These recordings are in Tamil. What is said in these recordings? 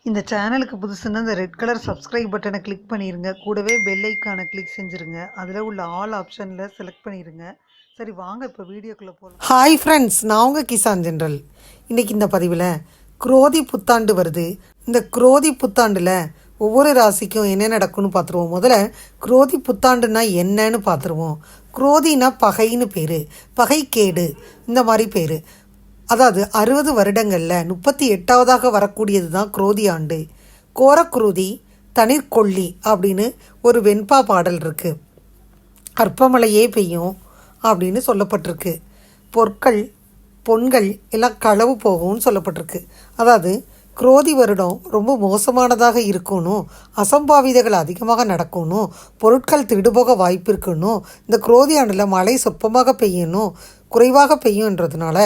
இந்த சேனலுக்கு புதுசுன்னா இந்த ரெட் கலர் சப்ஸ்கிரைப் பட்டனை கிளிக் பண்ணிடுங்க. கூடவே பெல் ஐக்கானை கிளிக் செஞ்சுருங்க. அதில் உள்ள ஆல் ஆப்ஷனில் செலக்ட் பண்ணிடுங்க. சரி வாங்க இப்போ வீடியோக்குள்ளே போகலாம். ஹாய் ஃப்ரெண்ட்ஸ், நான் உங்கள் கிசான் ஜென்ரல். இன்றைக்கி இந்த பதிவில் குரோதி புத்தாண்டு வருது. இந்த குரோதி புத்தாண்டில் ஒவ்வொரு ராசிக்கும் என்ன நடக்கும்னு பார்த்துருவோம். முதல்ல குரோதி புத்தாண்டுனா என்னன்னு பார்த்துருவோம். குரோதினா பகைன்னு பேர், பகைக்கேடு இந்த மாதிரி பேர். அதாவது 60 வருடங்களில் 38வதாக வரக்கூடியது தான் குரோதி ஆண்டு. கோரக்குருதி தனிர்கொள்ளி அப்படின்னு ஒரு வெண்பா பாடல் இருக்குது. அற்பமழையே பெய்யும் அப்படின்னு சொல்லப்பட்டிருக்கு. பொன்கள் எல்லாம் களவு போகும்னு சொல்லப்பட்டிருக்கு. அதாவது குரோதி வருடம் ரொம்ப மோசமானதாக இருக்கணும், அசம்பாவிதங்கள் அதிகமாக நடக்கணும், பொருட்கள் திருடுபோக வாய்ப்பு இருக்கணும், இந்த குரோதி ஆண்டில் மழை சொற்பமாக பெய்யணும், குறைவாக பெய்யுன்றதுனால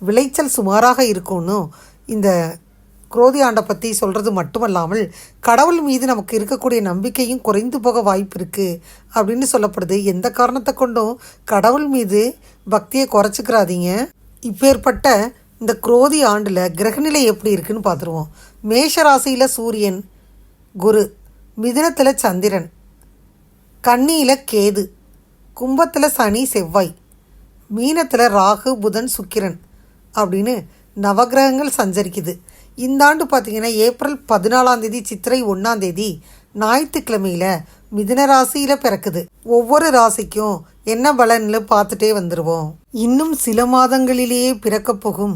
விளைச்சல் சுமாராக இருக்கணும். இந்த குரோதி ஆண்டை பற்றி சொல்கிறது மட்டுமல்லாமல் கடவுள் மீது நமக்கு இருக்கக்கூடிய நம்பிக்கையும் குறைந்து போக வாய்ப்பு இருக்குது அப்படின்னு சொல்லப்படுது. எந்த காரணத்தை கொண்டும் கடவுள் மீது பக்தியை குறைச்சிக்கிறாதீங்க. இப்பேற்பட்ட இந்த குரோதி ஆண்டில் கிரகநிலை எப்படி இருக்குன்னு பார்த்துருவோம். மேஷ ராசியில் சூரியன், குரு, மிதுனத்தில் சந்திரன், கன்னியில் கேது, கும்பத்தில் சனி செவ்வாய், மீனத்தில் ராகு புதன் சுக்கிரன் அப்படின்னு நவகிரகங்கள் சஞ்சரிக்குது. இந்த ஆண்டு பார்த்திங்கன்னா ஏப்ரல் 14 சித்திரை 1 ஞாயிற்றுக்கிழமையில் மிதுன ராசியில் பிறக்குது. ஒவ்வொரு ராசிக்கும் என்ன பலன்னு பார்த்துட்டே வந்துடுவோம். இன்னும் சில மாதங்களிலேயே பிறக்கப் போகும்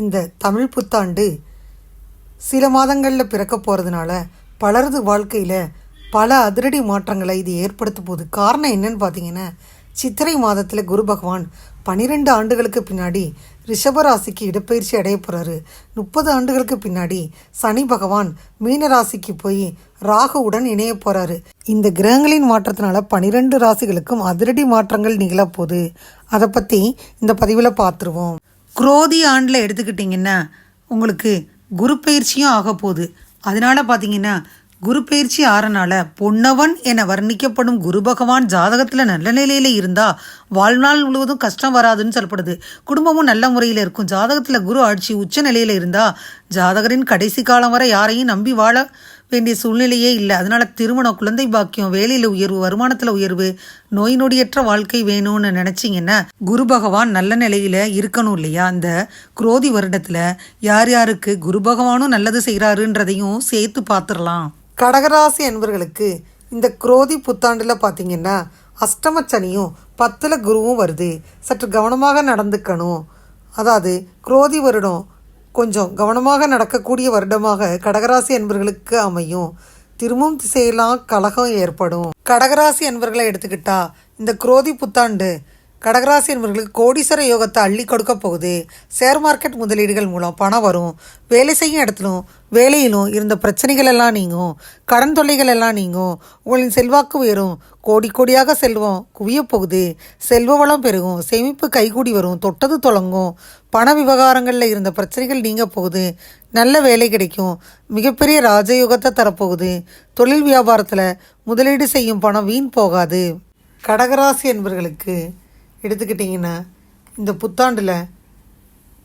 இந்த தமிழ் புத்தாண்டு சில மாதங்களில் பிறக்க போகிறதுனால பலரது வாழ்க்கையில் பல அதிரடி மாற்றங்களை இது ஏற்படுத்த போகுது. காரணம் என்னன்னு பார்த்தீங்கன்னா, சித்திரை மாதத்தில் குரு பகவான் 12 ஆண்டுகளுக்கு பின்னாடி ரிஷபராசிக்கு இடப்பெயர்ச்சி அடைய போகிறாரு. 30 ஆண்டுகளுக்கு பின்னாடி சனி பகவான் மீன ராசிக்கு போய் ராகுவுடன் இணைய போகிறாரு. இந்த கிரகங்களின் மாற்றத்தினால 12 ராசிகளுக்கும் அதிரடி மாற்றங்கள் நிகழப்போகுது. அதை பற்றி இந்த பதிவில் பார்த்துருவோம். குரோதி ஆண்டில் எடுத்துக்கிட்டிங்கன்னா உங்களுக்கு குரு பயிற்சியும் ஆக போகுது. அதனால் பார்த்தீங்கன்னா குரு பயிற்சி ஆறனால பொன்னவன் என வர்ணிக்கப்படும் குரு பகவான் ஜாதகத்தில் நல்ல நிலையில் இருந்தால் வாழ்நாள் முழுவதும் கஷ்டம் வராதுன்னு சொல்லப்படுது. குடும்பமும் நல்ல முறையில் இருக்கும். ஜாதகத்தில் குரு ஆட்சி உச்ச நிலையில் இருந்தால் ஜாதகரின் கடைசி காலம் வரை யாரையும் நம்பி வாழ வேண்டிய சூழ்நிலையே இல்லை. அதனால் திருமணம், குழந்தை பாக்கியம், வேலையில் உயர்வு, வருமானத்தில் உயர்வு, நோய் நொடியற்ற வாழ்க்கை வேணும்னு நினச்சிங்கன்னா குரு பகவான் நல்ல நிலையில் இருக்கணும் இல்லையா? அந்த குரோதி வருடத்தில் யார் யாருக்கு குரு பகவானும் நல்லது செய்கிறாருன்றதையும் சேர்த்து பார்த்துடலாம். கடகராசி அன்பர்களுக்கு இந்த குரோதி புத்தாண்டில் பார்த்திங்கன்னா அஷ்டமச்சனியும் 10ல் குருவும் வருது. சற்று கவனமாக நடந்துக்கணும். அதாவது குரோதி வருடம் கொஞ்சம் கவனமாக நடக்கக்கூடிய வருடமாக கடகராசி அன்பர்களுக்கு அமையும். திரும்பும் திசையெல்லாம் கலகம் ஏற்படும். கடகராசி அன்பர்களை எடுத்துக்கிட்டா இந்த குரோதி புத்தாண்டு கடகராசி என்பவர்களுக்கு கோடீஸ்வர யோகத்தை அள்ளி கொடுக்க போகுது. ஷேர் மார்க்கெட் முதலீடுகள் மூலம் பணம் வரும். வேலை செய்யும் இடத்திலும் வேலையிலும் இருந்த பிரச்சனைகள் எல்லாம் நீங்கும். கடன் தொல்லைகள் எல்லாம் நீங்கும். உங்களின் செல்வாக்கு உயரும். கோடி கோடியாக செல்வம் குவிய போகுது. செல்வ வளம் பெருகும். சேமிப்பு கைகூடி வரும். தொட்டது தொடங்கும். பண விவகாரங்களில் இருந்த பிரச்சனைகள் நீங்க போகுது. நல்ல வேலை கிடைக்கும். மிகப்பெரிய ராஜயோகத்தை தரப்போகுது. தொழில் வியாபாரத்தில் முதலீடு செய்யும் பணம் வீண் போகாது. கடகராசி என்பவர்களுக்கு எடுத்துக்கிட்டிங்கன்னா இந்த புத்தாண்டில்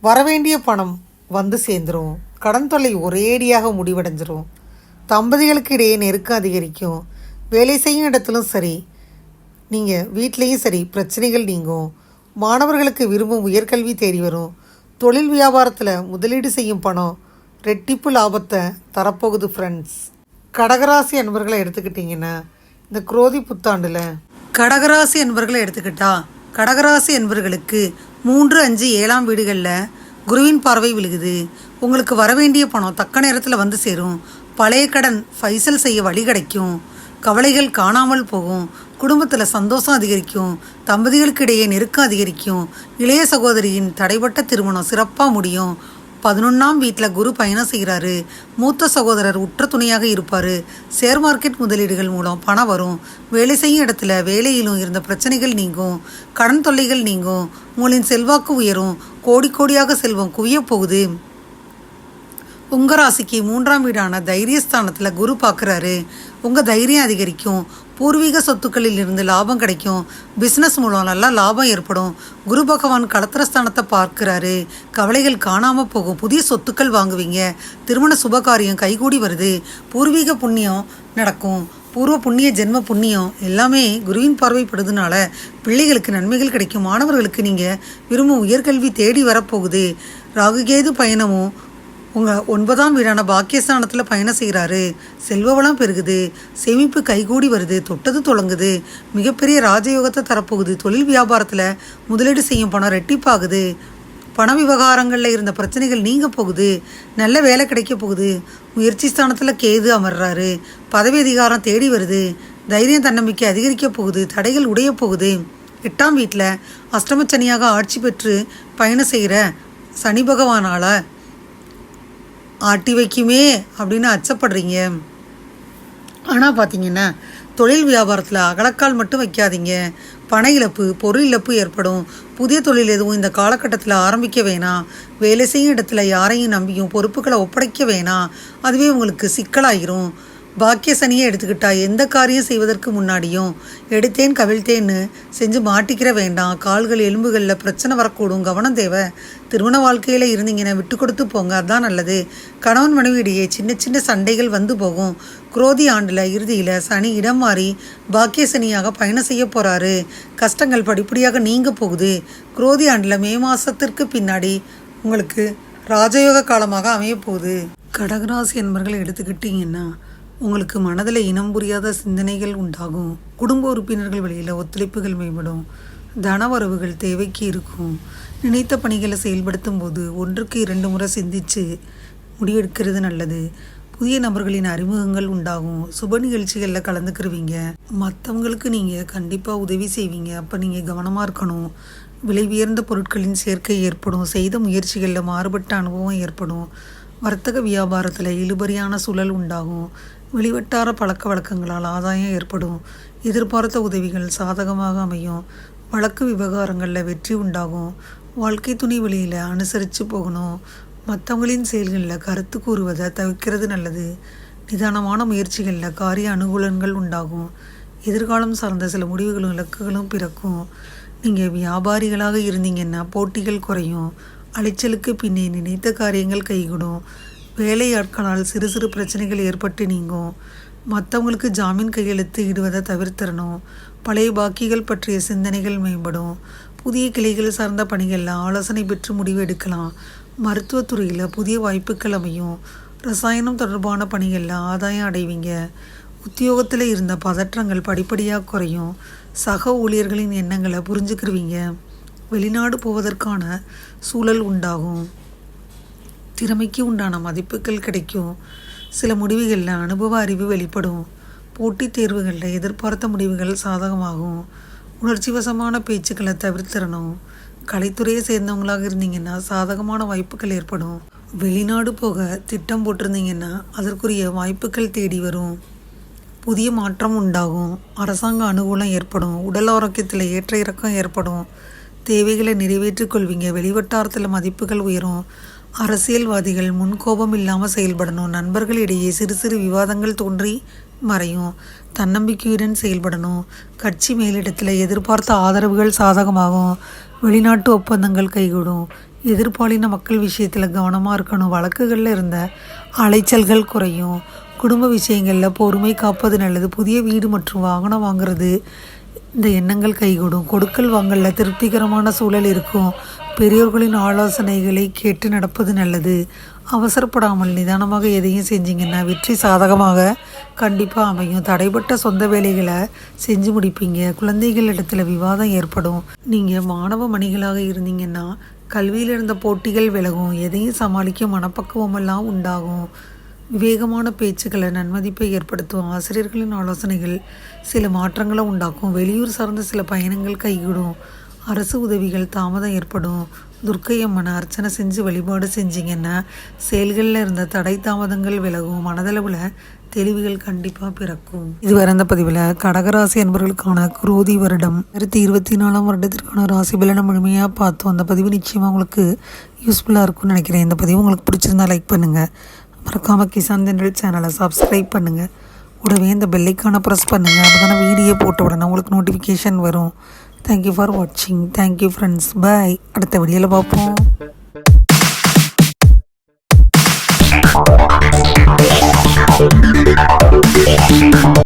வரவேண்டிய பணம் வந்து சேர்ந்துடும். கடன் தொல்லை ஒரேடியாக முடிவடைஞ்சிரும். தம்பதிகளுக்கு இடையே நெருக்கம் அதிகரிக்கும். வேலை செய்யும் இடத்துலும் சரி, நீங்கள் வீட்லேயும் சரி பிரச்சனைகள் நீங்கும். மாணவர்களுக்கு விரும்பும் உயர்கல்வி தேடி வரும். தொழில் வியாபாரத்தில் முதலீடு செய்யும் பணம் ரெட்டிப்பு லாபத்தை தரப்போகுது. ஃப்ரெண்ட்ஸ், கடகராசி அன்பர்களை எடுத்துக்கிட்டிங்கன்னா இந்த குரோதி புத்தாண்டில் கடகராசி என்பவர்களை எடுத்துக்கிட்டா கடகராசி என்பவர்களுக்கு 3, 5, 7ஆம் வீடுகளில் குருவின் பார்வை விழுகுது. உங்களுக்கு வரவேண்டிய பணம் தக்க நேரத்தில் வந்து சேரும். பழைய கடன் ஃபைசல் செய்ய வழி கிடைக்கும். கவலைகள் காணாமல் போகும். குடும்பத்தில் சந்தோஷம் அதிகரிக்கும். தம்பதிகளுக்கு இடையே நெருக்கம் அதிகரிக்கும். இளைய சகோதரியின் தடைப்பட்ட திருமணம் சிறப்பாக முடியும். 11ஆம் வீட்டில் குரு பயணம் செய்கிறாரு. மூத்த சகோதரர் உற்ற துணையாக இருப்பார். ஷேர் மார்க்கெட் முதலீடுகள் மூலம் பணம் வரும். வேலை செய்யும் இடத்துல வேலையிலும் இருந்த பிரச்சனைகள் நீங்கும். கடன் தொல்லைகள் நீங்கும். உங்களின் செல்வாக்கு உயரும். கோடி கோடியாக செல்வம் குவிய போகுது. உங்கள் ராசிக்கு 3ஆம் வீடான தைரியஸ்தானத்தில் குரு பார்க்குறாரு. உங்கள் தைரியம் அதிகரிக்கும். பூர்வீக சொத்துக்களில் இருந்து லாபம் கிடைக்கும். பிஸ்னஸ் மூலம் நல்லா லாபம் ஏற்படும். குரு பகவான் களத்திரஸ்தானத்தை பார்க்கிறாரு. கவலைகள் காணாமல் போகும். புதிய சொத்துக்கள் வாங்குவீங்க. திருமண சுபகாரியம் கைகூடி வருது. பூர்வீக புண்ணியம் நடக்கும். பூர்வ புண்ணிய ஜென்ம புண்ணியம் எல்லாமே குருவின் பார்வைப்படுறதுனால பிள்ளைகளுக்கு நன்மைகள் கிடைக்கும். மாணவர்களுக்கு நீங்கள் விரும்பும் உயர்கல்வி தேடி வரப்போகுது. ராகுகேது பயணமும் உங்கள் 9ஆம் வீடான பாக்கியஸ்தானத்தில் பயணம் செய்கிறாரு. செல்வ வளம் பெருகுது. சேமிப்பு கைகூடி வருது. தொட்டது தொடங்குது. மிகப்பெரிய ராஜயோகத்தை தரப்போகுது. தொழில் வியாபாரத்தில் முதலீடு செய்யும் பணம் ரெட்டிப்பாகுது. பண விவகாரங்களில் இருந்த பிரச்சனைகள் நீங்க போகுது. நல்ல வேலை கிடைக்க போகுது. முயற்சி ஸ்தானத்தில் கேது அமர்றாரு. பதவி அதிகாரம் தேடி வருது. தைரியம் தன்னம்பிக்கை அதிகரிக்க போகுது. தடைகள் உடைய போகுது. 8ஆம் வீட்டில் அஷ்டமச்சனியாக ஆட்சி பெற்று பயணம் செய்கிற சனி பகவானால் ஆட்டி வைக்குமே அப்படின்னு அச்சப்படுறீங்க. ஆனால் பார்த்தீங்கன்னா தொழில் வியாபாரத்தில் அகலக்கால் மட்டும் வைக்காதீங்க. பண இழப்பு, பொருள் இழப்பு ஏற்படும். புதிய தொழில் எதுவும் இந்த காலகட்டத்தில் ஆரம்பிக்க வேணாம். வேலை செய்யும் இடத்துல யாரையும் நம்பியும் பொறுப்புகளை ஒப்படைக்க வேணாம். அதுவே உங்களுக்கு சிக்கலாயிரும். பாக்கிய சனியை எடுத்துக்கிட்டா எந்த காரியம் செய்வதற்கு முன்னாடியும் எடுத்தேன் கவிழ்த்தேன்னு செஞ்சு மாட்டிக்கிற வேண்டாம். கால்கள் எலும்புகளில் பிரச்சனை வரக்கூடும். கவனம் தேவை. திருமண வாழ்க்கையில் இருந்தீங்கன்னா விட்டு கொடுத்து போங்க. அதுதான் நல்லது. கணவன் மனைவியிடையே சின்ன சின்ன சண்டைகள் வந்து போகும். குரோதி ஆண்டில் இறுதியில் சனி இடம் மாறி பாக்கிய சனியாக பயணம் செய்ய போகிறாரு. கஷ்டங்கள் படிப்படியாக நீங்க போகுது. குரோதி ஆண்டில் மே மாதத்திற்கு பின்னாடி உங்களுக்கு ராஜயோக காலமாக அமைய போகுது. கடகராசி என்பவர்கள் எடுத்துக்கிட்டிங்கன்னா உங்களுக்கு மனதில் இனம் புரியாத சிந்தனைகள் உண்டாகும். குடும்ப உறுப்பினர்கள் வழியில் ஒத்துழைப்புகள் மேம்படும். தனவரவுகள் தேவைக்கு இருக்கும். நினைத்த பணிகளை செயல்படுத்தும் போது 1க்கு 2 முறை சிந்தித்து முடிவெடுக்கிறது நல்லது. புதிய நபர்களின் அறிமுகங்கள் உண்டாகும். சுப நிகழ்ச்சிகளில் கலந்துக்கிருவீங்க. மற்றவங்களுக்கு நீங்கள் கண்டிப்பாக உதவி செய்வீங்க. அப்போ நீங்கள் கவனமாக இருக்கணும். விலை உயர்ந்த பொருட்களின் சேர்க்கை ஏற்படும். செய்த முயற்சிகளில் மாறுபட்ட அனுபவம் ஏற்படும். வர்த்தக வியாபாரத்தில் இழுபறியான சூழல் உண்டாகும். வெளிவட்டார பழக்க வழக்கங்களால் ஆதாயம் ஏற்படும். எதிர்பார்த்த உதவிகள் சாதகமாக அமையும். வழக்கு விவகாரங்களில் வெற்றி உண்டாகும். வாழ்க்கை துணை வழியில் அனுசரித்து போகணும். மற்றவங்களின் செயல்களில் கருத்து கூறுவதை தவிர்க்கிறது நல்லது. நிதானமான முயற்சிகளில் காரிய அனுகூலங்கள் உண்டாகும். எதிர்காலம் சார்ந்த சில முடிவுகளும் இலக்குகளும் பிறக்கும். நீங்கள் வியாபாரிகளாக இருந்தீங்கன்னா போட்டிகள் குறையும். அலைச்சலுக்கு பின்னே நினைத்த காரியங்கள் கைகூடும். வேலையாட்களால் சிறு சிறு பிரச்சனைகள் ஏற்பட்டு நீங்கும். மற்றவங்களுக்கு ஜாமீன் கையெழுத்து இடுவதை தவிர்த்திடணும். பழைய பாக்கிகள் பற்றிய சிந்தனைகள் மேம்படும். புதிய கிளைகள் சார்ந்த பணிகளில் ஆலோசனை பெற்று முடிவு எடுக்கலாம். மருத்துவத்துறையில் புதிய வாய்ப்புகள் அமையும். ரசாயனம் தொடர்பான பணிகளில் ஆதாயம் அடைவீங்க. உத்தியோகத்தில் இருந்த பதற்றங்கள் படிப்படியாக குறையும். சக ஊழியர்களின் எண்ணங்களை புரிஞ்சுக்கிருவீங்க. வெளிநாடு போவதற்கான சூழல் உண்டாகும். திறமைக்கு உண்டான மதிப்புகள் கிடைக்கும். சில முடிவுகளில் அனுபவ அறிவு வெளிப்படும். போட்டித் தேர்வுகளில் எதிர்பார்த்த முடிவுகள் சாதகமாகும். உணர்ச்சி வசமான பேச்சுக்களை தவிர்த்திடணும். கலைத்துறையை சேர்ந்தவங்களாக இருந்தீங்கன்னா சாதகமான வாய்ப்புகள் ஏற்படும். வெளிநாடு போக திட்டம் போட்டிருந்தீங்கன்னா அதற்குரிய வாய்ப்புகள் தேடி வரும். புதிய மாற்றம் உண்டாகும். அரசாங்க அனுகூலம் ஏற்படும். உடல் ஆரோக்கியத்தில் ஏற்ற இறக்கம் ஏற்படும். தேவைகளை நிறைவேற்றிக் கொள்வீங்க. வெளிவட்டாரத்தில் மதிப்புகள் உயரும். அரசியல்வாதிகள் முன்கோபம் இல்லாமல் செயல்படணும். நண்பர்களிடையே சிறு சிறு விவாதங்கள் தோன்றி மறையும். தன்னம்பிக்கையுடன் செயல்படணும். கட்சி மேலிடத்தில் எதிர்பார்த்த ஆதரவுகள் சாதகமாகும். வெளிநாட்டு ஒப்பந்தங்கள் கைகூடும். எதிர்பாலின மக்கள் விஷயத்தில் கவனமாக இருக்கணும். வழக்குகளில் இருந்த அலைச்சல்கள் குறையும். குடும்ப விஷயங்களில் பொறுமை காப்பது நல்லது. புதிய வீடு மற்றும் வாகனம் வாங்குறது இந்த எண்ணங்கள் கைகூடும். கொடுக்கல் வாங்கலில் திருப்திகரமான சூழல் இருக்கும். பெரியோர்களின் ஆலோசனைகளை கேட்டு நடப்பது நல்லது. அவசரப்படாமல் நிதானமாக எதையும் செஞ்சிங்கன்னா வெற்றி சாதகமாக கண்டிப்பாக அமையும். தடைப்பட்ட சொந்த வேலைகளை செஞ்சு முடிப்பீங்க. குழந்தைகள் இடத்துல விவாதம் ஏற்படும். நீங்கள் மாணவ மணிகளாக இருந்தீங்கன்னா கல்வியில் இருந்த போட்டிகள் விலகும். எதையும் சமாளிக்கும் மனப்பக்குவமெல்லாம் உண்டாகும். விவேகமான பேச்சுக்களை நன்மதிப்பை ஏற்படுத்தும். ஆசிரியர்களின் ஆலோசனைகள் சில மாற்றங்களை உண்டாக்கும். வெளியூர் சார்ந்த சில பயணங்கள் கைகூடும். அரசு உதவிகள் தாமதம் ஏற்படும். துர்க்கையம்மனை அர்ச்சனை செஞ்சு வழிபாடு செஞ்சிங்கன்னா செயல்களில் இருந்த தடை தாமதங்கள் விலகும். மனதளவில் தெளிவுகள் கண்டிப்பாக பிறக்கும். இதுவரை இந்த பதிவில் கடகராசி என்பவர்களுக்கான குரோதி வருடம் 2024 வருடத்திற்கான ராசி பலனை முழுமையாக பார்த்தோம். அந்த பதிவு நிச்சயமாக உங்களுக்கு யூஸ்ஃபுல்லாக இருக்கும்னு நினைக்கிறேன். இந்த பதிவு உங்களுக்கு பிடிச்சிருந்தா லைக் பண்ணுங்கள். மறக்காமல் கிசான் தென்றல் சேனலை சப்ஸ்கிரைப் பண்ணுங்கள். கூடவே இந்த பெல்லைக்கான ப்ரெஸ் பண்ணுங்கள். அப்போ தானே வீடியோ போட்ட உடனே உங்களுக்கு நோட்டிஃபிகேஷன் வரும். தேங்க்யூ ஃபார் வாட்சிங். Thank you friends. பாய். அடுத்த வீடியோவில் பார்ப்போம்.